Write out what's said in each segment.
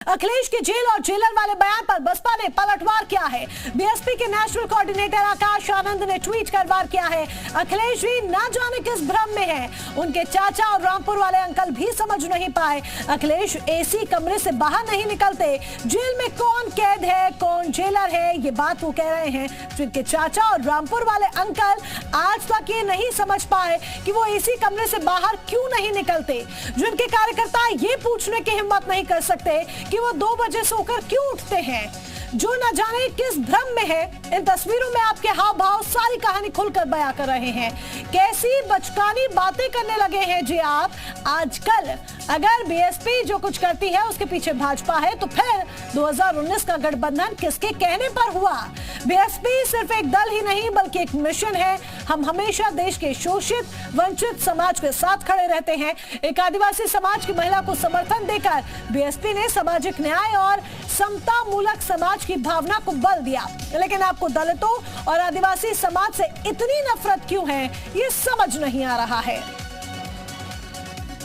अखिलेश के जेल और जेलर वाले बयान पर बसपा ने पलटवार किया है। बीएसपी के नेशनल कोऑर्डिनेटर आकाश आनंद ने ट्वीट कर वार किया है। अखिलेश जी ना जाने किस भ्रम में हैं। उनके चाचा और रामपुर वाले अंकल भी समझ नहीं पाए। अखिलेश एसी कमरे से बाहर नहीं निकलते। जेल में कौन कैद है, कौन जेलर है, ये बात वो कह रहे हैं। जिनके चाचा और रामपुर वाले अंकल आज तक ये नहीं समझ पाए कि वो एसी कमरे से बाहर क्यों नहीं निकलते। जिनके कार्यकर्ता ये पूछने की हिम्मत नहीं कर सकते कि वो 2 बजे सोकर क्यों उठते हैं। जो न जाने किस भ्रम में है। इन तस्वीरों में आपके हाव भाव सारी कहानी खुलकर बयां कर रहे हैं। कैसी बचकानी बातें करने लगे हैं जी आप आजकल। अगर बीएसपी जो कुछ करती है उसके पीछे भाजपा है तो फिर 2019 का गठबंधन किसके कहने पर हुआ। बीएसपी सिर्फ एक दल ही नहीं बल्कि एक मिशन है। हम हमेशा देश के शोषित वंचित समाज के साथ खड़े रहते हैं। एक आदिवासी समाज की महिला को समर्थन देकर बीएसपी ने सामाजिक न्याय और समता मूलक समाज की भावना को बल दिया। लेकिन आपको दलितों और आदिवासी समाज से इतनी नफरत क्यों है, ये समझ नहीं आ रहा है।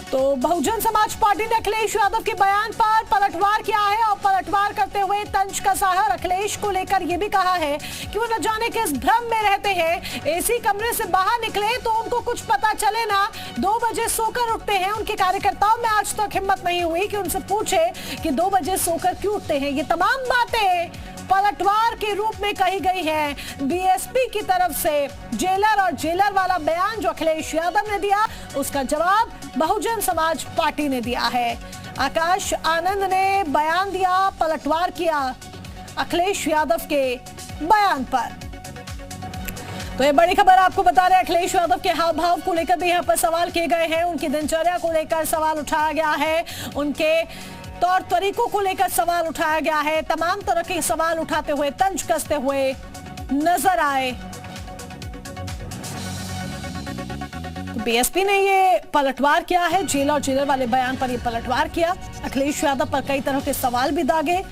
तो बहुजन समाज पार्टी ने अखिलेश यादव के बयान पर पलटवार किया है और पलटवार करते हुए तंज कसा है और अखिलेश को लेकर यह भी कहा है कि वो न जाने किस भ्रम में रहते हैं। एसी कमरे से बाहर निकले तो उनको कुछ पता चले ना। 2 बजे सोकर उठते हैं। उनके कार्यकर्ताओं में आज तक हिम्मत नहीं हुई कि उनसे पूछे कि 2 बजे सोकर क्यों उठते हैं। ये तमाम बातें पलटवार के रूप में कही गई है बीएसपी की तरफ से। जेलर और जेलर वाला बयान जो अखिलेश यादव ने दिया उसका जवाब बहुजन समाज पार्टी ने दिया है। आकाश आनंद ने बयान दिया, पलटवार किया अखिलेश यादव के बयान पर। तो ये बड़ी खबर आपको बता रहे हैं। अखिलेश यादव के हाव भाव को लेकर भी यहाँ पर सवाल किए गए हैं। उनकी दिनचर्या को लेकर सवाल उठाया गया है। उनके तौर तरीकों को लेकर सवाल उठाया गया है। तमाम तरह के सवाल उठाते हुए तंज कसते हुए नजर आए। बीएसपी ने ये पलटवार किया है। जेल और जेलर वाले बयान पर ये पलटवार किया। अखिलेश यादव पर कई तरह के सवाल भी दागे।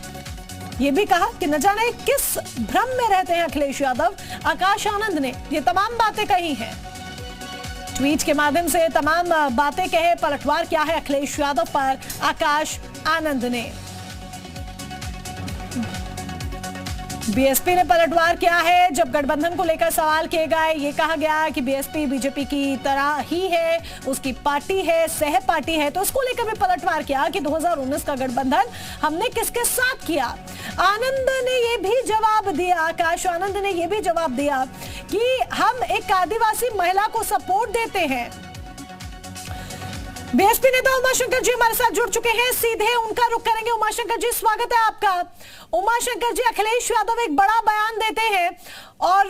ये भी कहा कि न जाने किस भ्रम में रहते हैं अखिलेश यादव। आकाश आनंद ने ये तमाम बातें कही हैं। ट्वीट के माध्यम से तमाम बातें कहे, पलटवार किया है अखिलेश यादव पर आकाश आनंद ने। बीएसपी ने पलटवार किया है। जब गठबंधन को लेकर सवाल किए गए, ये कहा गया कि बीएसपी बीजेपी की तरह ही है, उसकी पार्टी है, सह पार्टी है। तो उसको लेकर भी पलटवार किया कि 2019 का गठबंधन हमने किसके साथ किया। आनंद ने ये भी जवाब दिया, आकाश आनंद ने ये भी जवाब दिया कि हम एक आदिवासी महिला को सपोर्ट देते हैं। बीएसपी नेता उमाशंकर जी हमारे साथ जुड़ चुके हैं, सीधे उनका रुख करेंगे। उमाशंकर जी स्वागत है आपका। उमाशंकर जी, अखिलेश यादव एक बड़ा बयान देते हैं और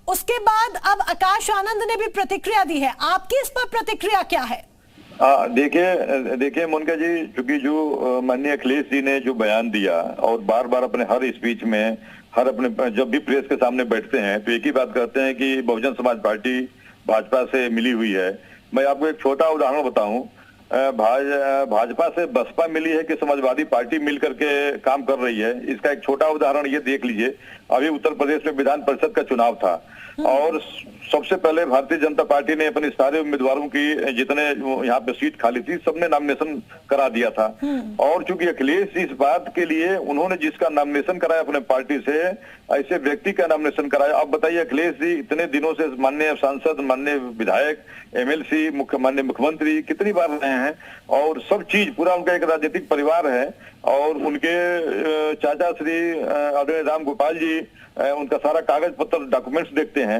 उसके बाद अब आकाश आनंद ने भी प्रतिक्रिया दी है। आपकी इस पर प्रतिक्रिया क्या है? देखिए मोनिका जी, चूंकि जो माननीय अखिलेश जी ने जो बयान दिया और बार बार अपने हर स्पीच में अपने जब भी प्रेस के सामने बैठते हैं तो एक ही बात करते हैं कि बहुजन समाज पार्टी भाजपा से मिली हुई है। मैं आपको एक छोटा उदाहरण बताऊं। भाजपा से बसपा मिली है कि समाजवादी पार्टी मिल करके काम कर रही है, इसका एक छोटा उदाहरण ये देख लीजिए। अभी उत्तर प्रदेश में विधान परिषद का चुनाव था और सबसे पहले भारतीय जनता पार्टी ने अपने सारे उम्मीदवारों की जितने यहाँ पे सीट खाली थी सबने नामिनेशन करा दिया था। और चूंकि अखिलेश इस बात के लिए उन्होंने जिसका नामिनेशन कराया अपने पार्टी से, ऐसे व्यक्ति का नामिनेशन कराया। अब बताइए, अखिलेश जी इतने दिनों से माननीय सांसद, माननीय विधायक, एमएलसी, माननीय मुख्यमंत्री कितनी बार रहे हैं और सब चीज पूरा उनका एक राजनीतिक परिवार है। और उनके चाचा श्री आदरणीय राम गोपाल जी उनका सारा कागज पत्र डॉक्यूमेंट्स देखते हैं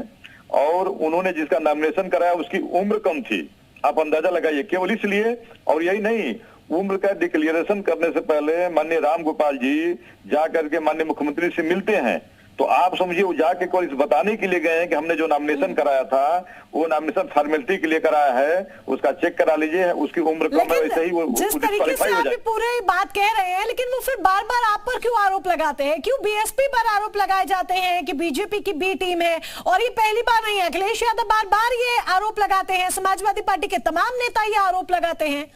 और उन्होंने जिसका नॉमिनेशन कराया उसकी उम्र कम थी। आप अंदाजा लगाइए, केवल इसलिए। और यही नहीं, उम्र का डिक्लेरेशन करने से पहले माननीय राम गोपाल जी जा करके माननीय मुख्यमंत्री से मिलते हैं। तो आप समझिए, वो जाके केवल इस बताने के लिए गए हैं कि हमने जो नॉमिनेशन कराया था वो नॉमिनेशन फॉर्मेलिटी के लिए कराया है, उसका चेक करा लीजिए, उसकी उम्र कम है, वैसे ही वो जिस तरीके से आप पूरे बात कह रहे हैं, लेकिन वो फिर बार बार आप पर क्यों आरोप लगाते हैं? क्यों बीएसपी पर आरोप लगाए जाते हैं कि बीजेपी की बी टीम है? और ये पहली बार नहीं है, अखिलेश यादव बार बार ये आरोप लगाते हैं, समाजवादी पार्टी के तमाम नेता ये आरोप लगाते हैं।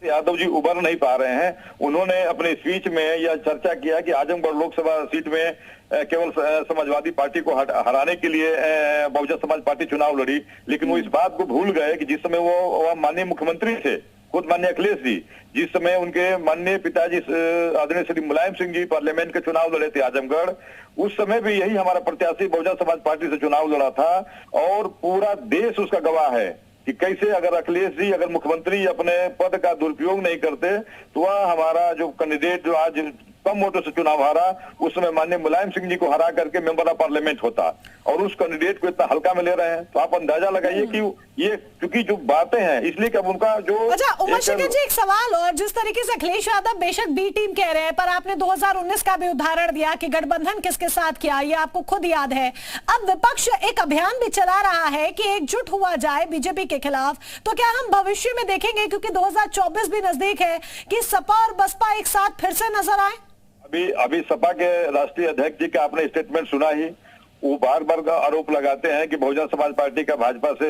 यादव जी उबर नहीं पा रहे हैं। उन्होंने अपने स्पीच में यह चर्चा किया कि आजमगढ़ लोकसभा सीट में केवल समाजवादी पार्टी को हराने के लिए बहुजन समाज पार्टी चुनाव लड़ी, लेकिन वो इस बात को भूल गए कि जिस समय वो माननीय मुख्यमंत्री थे खुद माननीय अखिलेश जी, जिस समय उनके माननीय पिताजी आदरणीय श्री मुलायम सिंह जी पार्लियामेंट के चुनाव लड़े थे आजमगढ़, उस समय भी यही हमारा प्रत्याशी बहुजन समाज पार्टी से चुनाव लड़ा था और पूरा देश उसका गवाह है कि कैसे अगर अखिलेश जी अगर मुख्यमंत्री अपने पद का दुरुपयोग नहीं करते तो वह हमारा जो कैंडिडेट जो आज कम वोटों से चुनाव हारा, उस समय माननीय मुलायम सिंह जी को हरा करके मेंबर ऑफ पार्लियामेंट होता, और उस कैंडिडेट को इतना हल्का में ले रहे हैं। तो आप अंदाजा लगाइए कि ये क्योंकि जो बातें हैं इसलिए कि अब उनका जो अच्छा उमर शेखर जी एक सवाल, और जिस तरीके से अखिलेश यादव बेशक बी टीम कह रहे हैं, पर आपने 2019 का भी उदाहरण दिया कि गठबंधन किसके साथ किया, ये आपको खुद याद है। अब विपक्ष एक अभियान भी चला रहा है कि एकजुट हुआ जाए बीजेपी के खिलाफ, तो क्या हम भविष्य में देखेंगे, क्योंकि 2024 भी नजदीक है, कि सपा और बसपा एक साथ फिर से नजर आए? अभी सपा के राष्ट्रीय अध्यक्ष जी का आपने स्टेटमेंट सुना ही, वो बार बार आरोप लगाते हैं कि बहुजन समाज पार्टी का भाजपा से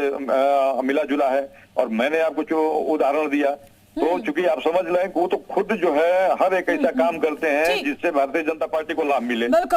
मिला जुला है, और मैंने आपको जो उदाहरण दिया तो चूंकि आप समझ लें वो तो खुद जो है हर एक ऐसा काम करते हैं जिससे भारतीय जनता पार्टी को लाभ मिले।